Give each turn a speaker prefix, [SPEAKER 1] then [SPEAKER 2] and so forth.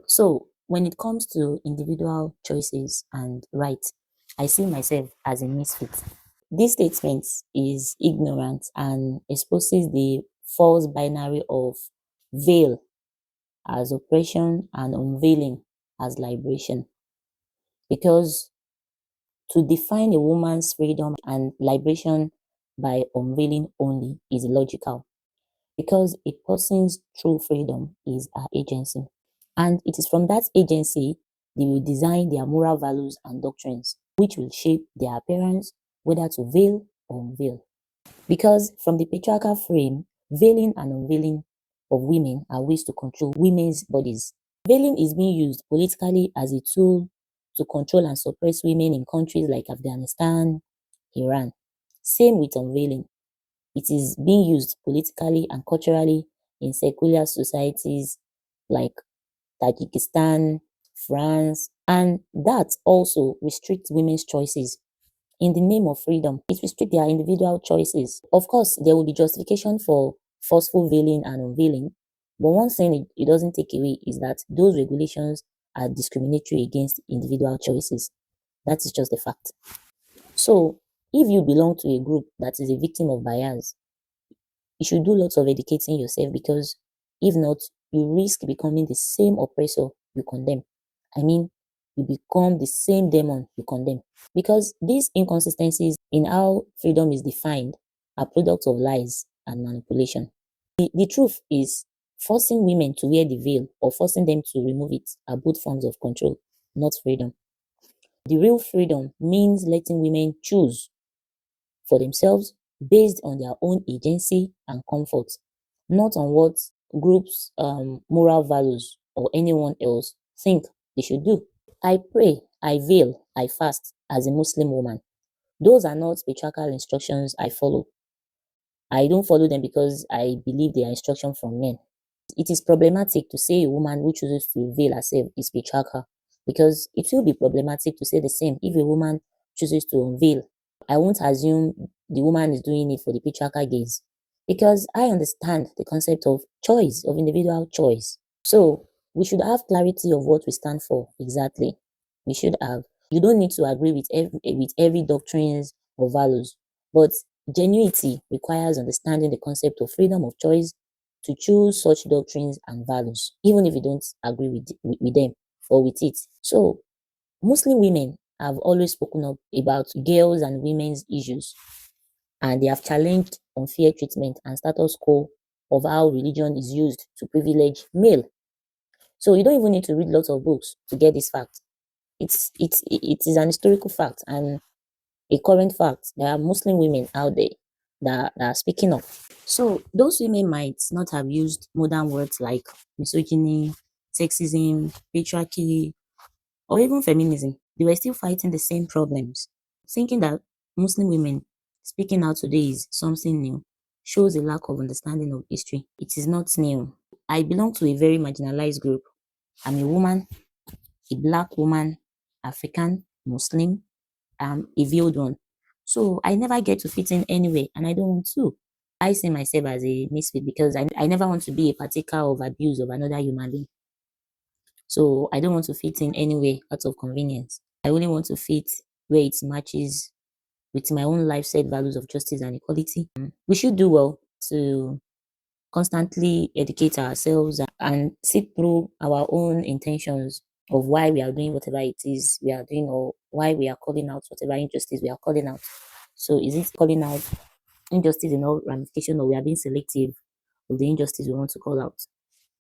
[SPEAKER 1] So when it comes to individual choices and rights, I see myself as a misfit. This statement is ignorant and exposes the false binary of veil as oppression and unveiling as liberation. Because to define a woman's freedom and liberation by unveiling only is illogical. Because a person's true freedom is her agency. And it is from that agency they will design their moral values and doctrines, which will shape their appearance, whether to veil or unveil. Because from the patriarchal frame, veiling and unveiling of women are ways to control women's bodies. Veiling is being used politically as a tool to control and suppress women in countries like Afghanistan, Iran. Same with unveiling. It is being used politically and culturally in secular societies like Tajikistan, France, and that also restricts women's choices in the name of freedom. It restricts their individual choices. Of course, there will be justification for forceful veiling and unveiling, but one thing it doesn't take away is that those regulations are discriminatory against individual choices. That is just a fact. So, if you belong to a group that is a victim of bias, you should do lots of educating yourself because if not, you risk becoming the same oppressor you condemn. I mean, you become the same demon you condemn. Because these inconsistencies in how freedom is defined are products of lies and manipulation. The truth is, forcing women to wear the veil or forcing them to remove it are both forms of control, not freedom. The real freedom means letting women choose for themselves based on their own agency and comfort, not on what groups, moral values, or anyone else think they should do. I pray, I veil, I fast as a Muslim woman. Those are not patriarchal instructions I follow. I don't follow them because I believe they are instructions from men. It is problematic to say a woman who chooses to veil herself is patriarchal because it will be problematic to say the same if a woman chooses to unveil. I won't assume the woman is doing it for the patriarchal gaze because I understand the concept of choice, of individual choice. So we should have clarity of what we stand for exactly. We should have. You don't need to agree with every doctrines or values, but genuinity requires understanding the concept of freedom of choice to choose such doctrines and values, even if you don't agree with them or with it. So Muslim women have always spoken up about girls and women's issues, and they have challenged unfair treatment and status quo of how religion is used to privilege male. So you don't even need to read lots of books to get this fact. It is an historical fact and a current fact. There are Muslim women out there that are speaking up. So those women might not have used modern words like misogyny, sexism, patriarchy, or even feminism. They were still fighting the same problems. Thinking that Muslim women speaking out today is something new shows a lack of understanding of history. It is not new. I belong to a very marginalized group. I'm a woman, a black woman, African, Muslim, a veiled one. So I never get to fit in anywhere and I don't want to. I see myself as a misfit because I never want to be a partaker of abuse of another human being. So I don't want to fit in anywhere out of convenience. I only want to fit where it matches with my own life set values of justice and equality. We should do well to constantly educate ourselves and see through our own intentions of why we are doing whatever it is we are doing or why we are calling out whatever injustice we are calling out. So is it calling out injustice in all ramification or we are being selective of the injustice we want to call out?